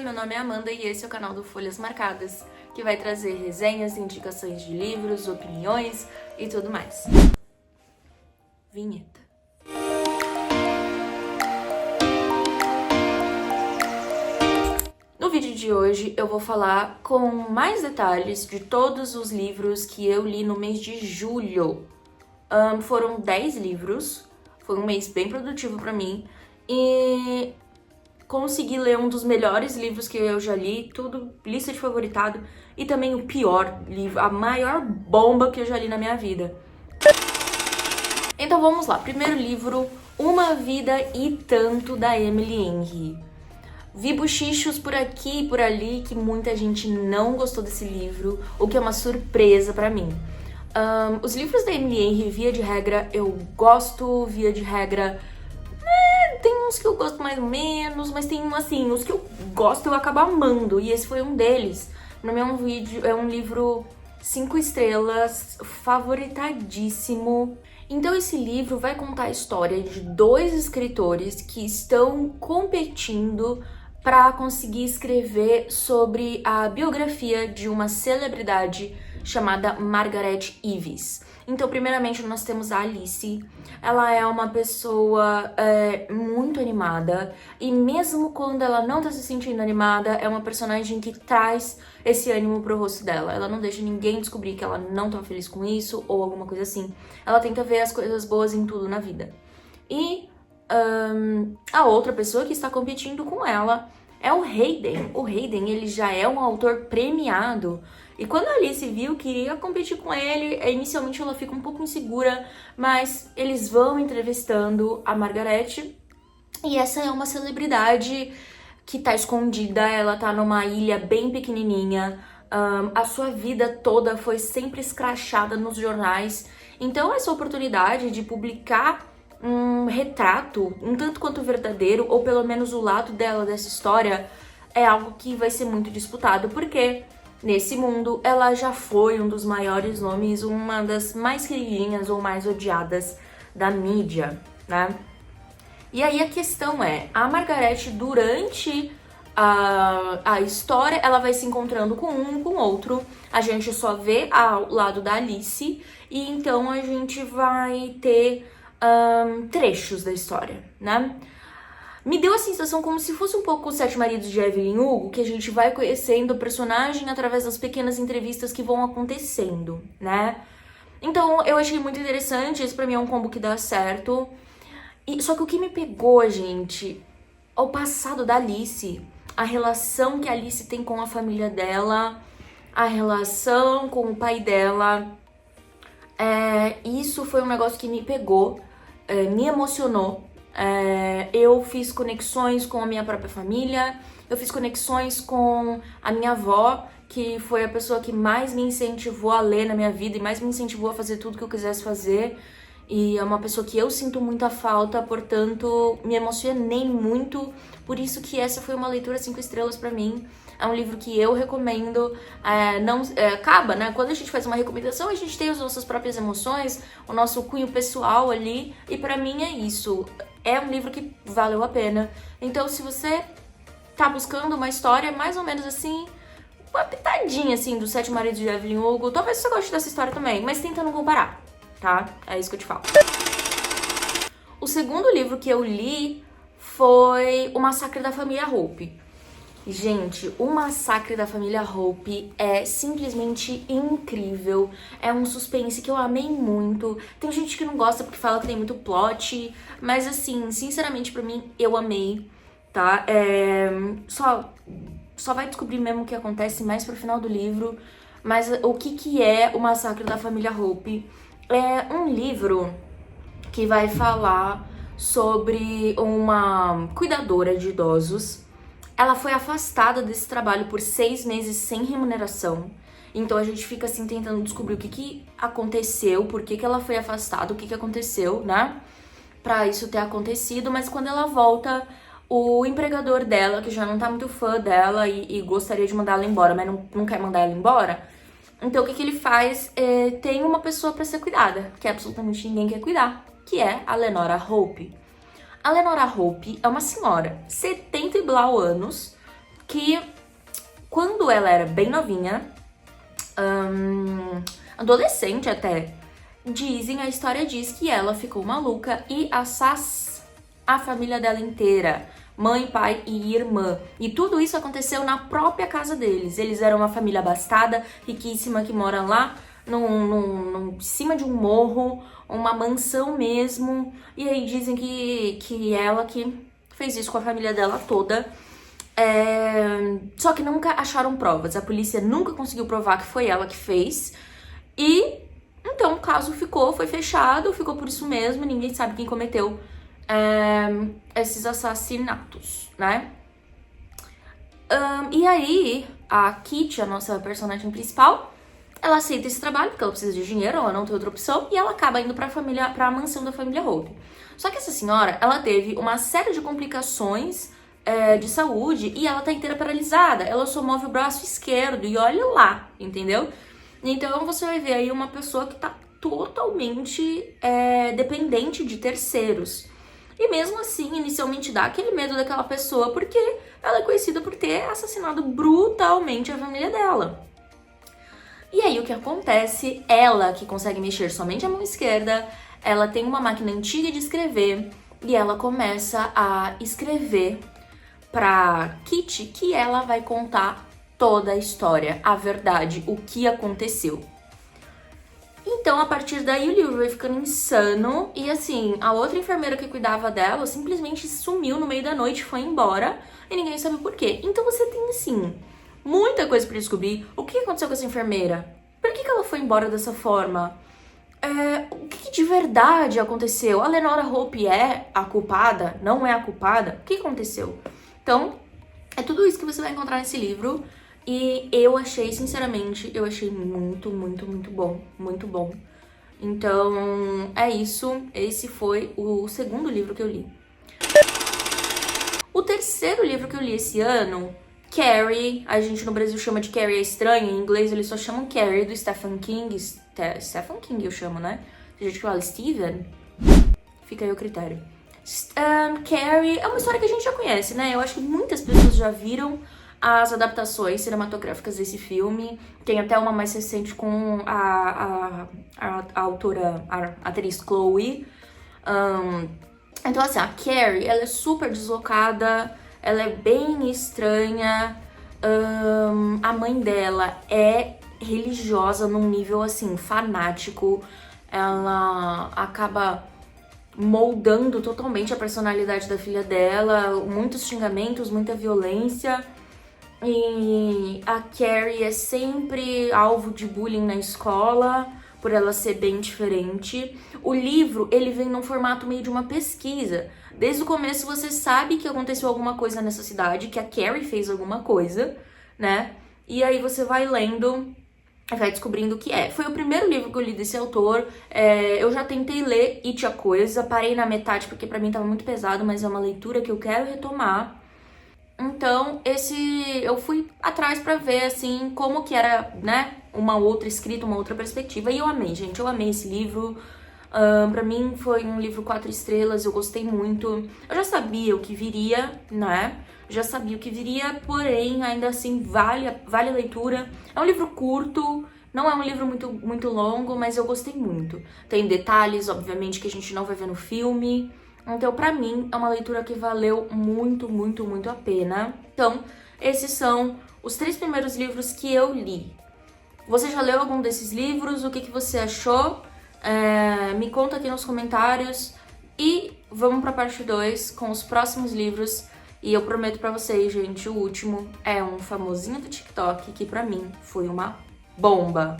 meu nome é Amanda e esse é o canal do Folhas Marcadas, que vai trazer resenhas, indicações de livros, opiniões e tudo mais. Vinheta. No vídeo de hoje eu vou falar com mais detalhes de todos os livros que eu li no mês de julho. Foram 10 livros, foi um mês bem produtivo pra mim e consegui ler um dos melhores livros que eu já li, tudo lista de favoritado, e também o pior livro, a maior bomba que eu já li na minha vida. Então vamos lá, primeiro livro, Uma Vida e Tanto, da Emily Henry. Vi bochichos por aqui e por ali que muita gente não gostou desse livro, o que é uma surpresa pra mim. Os livros da Emily Henry, via de regra, eu gosto, via de regra... Tem uns que eu gosto mais ou menos, mas tem, assim, os que eu gosto eu acabo amando, e esse foi um deles. No meu vídeo é um livro 5 estrelas, favoritadíssimo. Então esse livro vai contar a história de 2 escritores que estão competindo para conseguir escrever sobre a biografia de uma celebridade chamada Margaret Ives. Então, primeiramente, nós temos a Alice. Ela é uma pessoa muito animada, e mesmo quando ela não tá se sentindo animada, é uma personagem que traz esse ânimo pro rosto dela. Ela não deixa ninguém descobrir que ela não tá feliz com isso ou alguma coisa assim. Ela tenta ver as coisas boas em tudo na vida. E a outra pessoa que está competindo com ela é o Hayden. O Hayden, ele já é um autor premiado. E quando a Alice viu que ia competir com ele, inicialmente ela fica um pouco insegura, mas eles vão entrevistando a Margaret. E essa é uma celebridade que tá escondida, ela tá numa ilha bem pequenininha. A sua vida toda foi sempre escrachada nos jornais. Então essa oportunidade de publicar um retrato, um tanto quanto verdadeiro, ou pelo menos o lado dela dessa história, é algo que vai ser muito disputado, porque nesse mundo ela já foi um dos maiores nomes, uma das mais queridinhas ou mais odiadas da mídia, né? E aí a questão é, a Margaret, durante a história, ela vai se encontrando com um, com outro. A gente só vê ao lado da Alice, e então a gente vai ter trechos da história, né? Me deu a sensação como se fosse um pouco Os Sete Maridos de Evelyn Hugo, que a gente vai conhecendo o personagem através das pequenas entrevistas que vão acontecendo, né? Então eu achei muito interessante, esse pra mim é um combo que dá certo. Só que o que me pegou, gente, é o passado da Alice, a relação que a Alice tem com a família dela, a relação com o pai dela. Isso foi um negócio que me pegou, me emocionou. Eu fiz conexões com a minha própria família, eu fiz conexões com a minha avó, que foi a pessoa que mais me incentivou a ler na minha vida e mais me incentivou a fazer tudo que eu quisesse fazer. E é uma pessoa que eu sinto muita falta, portanto, me emocionei muito. Por isso que essa foi uma leitura 5 estrelas pra mim. É um livro que eu recomendo. Acaba, né? Quando a gente faz uma recomendação, a gente tem as nossas próprias emoções, o nosso cunho pessoal ali. E pra mim é isso. É um livro que valeu a pena. Então, se você tá buscando uma história mais ou menos assim, uma pitadinha assim dos Sete Maridos de Evelyn Hugo, talvez você goste dessa história também, mas tenta não comparar, tá? É isso que eu te falo. O segundo livro que eu li foi O Massacre da Família Hope. Gente, O Massacre da Família Hope é simplesmente incrível. É um suspense que eu amei muito. Tem gente que não gosta porque fala que tem muito plot, mas assim, sinceramente pra mim, eu amei, tá? Só vai descobrir mesmo o que acontece mais pro final do livro. Mas o que é O Massacre da Família Hope? É um livro que vai falar sobre uma cuidadora de idosos. Ela foi afastada desse trabalho por 6 meses sem remuneração. Então a gente fica assim tentando descobrir o que aconteceu, por que ela foi afastada, o que aconteceu, né? Pra isso ter acontecido. Mas quando ela volta, o empregador dela, que já não tá muito fã dela e gostaria de mandar ela embora, mas não quer mandar ela embora. Então o que ele faz? Tem uma pessoa pra ser cuidada, que absolutamente ninguém quer cuidar, que é a Lenora Hope. A Lenora Hope é uma senhora, 70 e blau anos, que quando ela era bem novinha, adolescente até, a história diz que ela ficou maluca e a família dela inteira, mãe, pai e irmã. E tudo isso aconteceu na própria casa deles. Eles eram uma família abastada, riquíssima, que mora lá em cima de um morro, uma mansão mesmo. E aí dizem que ela que fez isso com a família dela toda. Só que nunca acharam provas. A polícia nunca conseguiu provar que foi ela que fez. E então o caso foi fechado, ficou por isso mesmo. Ninguém sabe quem cometeu esses assassinatos, né? E aí, a Kitty, a nossa personagem principal, ela aceita esse trabalho porque ela precisa de dinheiro, ela não tem outra opção, e ela acaba indo pra mansão da família Hope. Só que essa senhora, ela teve uma série de complicações de saúde e ela tá inteira paralisada. Ela só move o braço esquerdo e olha lá, entendeu? Então você vai ver aí uma pessoa que tá totalmente dependente de terceiros. E mesmo assim, inicialmente dá aquele medo daquela pessoa, porque ela é conhecida por ter assassinado brutalmente a família dela. E aí o que acontece? Ela, que consegue mexer somente a mão esquerda, ela tem uma máquina antiga de escrever e ela começa a escrever pra Kitty que ela vai contar toda a história, a verdade, o que aconteceu. Então, a partir daí, o livro vai ficando insano. E assim, a outra enfermeira que cuidava dela simplesmente sumiu no meio da noite, foi embora. E ninguém sabe por quê. Então você tem, assim, muita coisa pra descobrir. O que aconteceu com essa enfermeira? Por que ela foi embora dessa forma? O que de verdade aconteceu? A Lenora Hope é a culpada? Não é a culpada? O que aconteceu? Então, é tudo isso que você vai encontrar nesse livro. E eu achei, sinceramente, muito, muito, muito bom. Muito bom. Então, é isso. Esse foi o segundo livro que eu li. O terceiro livro que eu li esse ano, Carrie, a gente no Brasil chama de Carrie é Estranha, em inglês eles só chamam Carrie, do Stephen King. Stephen King eu chamo, né? Tem gente que fala Stephen. Fica aí o critério. Carrie é uma história que a gente já conhece, né? Eu acho que muitas pessoas já viram as adaptações cinematográficas desse filme. Tem até uma mais recente com a autora, a atriz Chloe. Então, assim, a Carrie, ela é super deslocada, ela é bem estranha. A mãe dela é religiosa num nível, assim, fanático. Ela acaba moldando totalmente a personalidade da filha dela. Muitos xingamentos, muita violência. E a Carrie é sempre alvo de bullying na escola, por ela ser bem diferente. O livro, ele vem num formato meio de uma pesquisa. Desde o começo você sabe que aconteceu alguma coisa nessa cidade, que a Carrie fez alguma coisa, né? E aí você vai lendo, vai descobrindo o que é. Foi o primeiro livro que eu li desse autor. Eu já tentei ler It a Coisa, parei na metade porque pra mim tava muito pesado, mas é uma leitura que eu quero retomar. Então, eu fui atrás pra ver, assim, como que era, né, uma outra escrita, uma outra perspectiva. E eu amei, gente, eu amei esse livro. Pra mim foi um livro 4 estrelas, eu gostei muito. Eu já sabia o que viria, né? Já sabia o que viria, porém, ainda assim, vale a leitura. É um livro curto, não é um livro muito longo, mas eu gostei muito. Tem detalhes, obviamente, que a gente não vai ver no filme. Então, pra mim, é uma leitura que valeu muito, muito, muito a pena. Então, esses são os 3 primeiros livros que eu li. Você já leu algum desses livros? O que você achou? Me conta aqui nos comentários. E vamos pra parte 2 com os próximos livros. E eu prometo pra vocês, gente, o último é um famosinho do TikTok que pra mim foi uma bomba.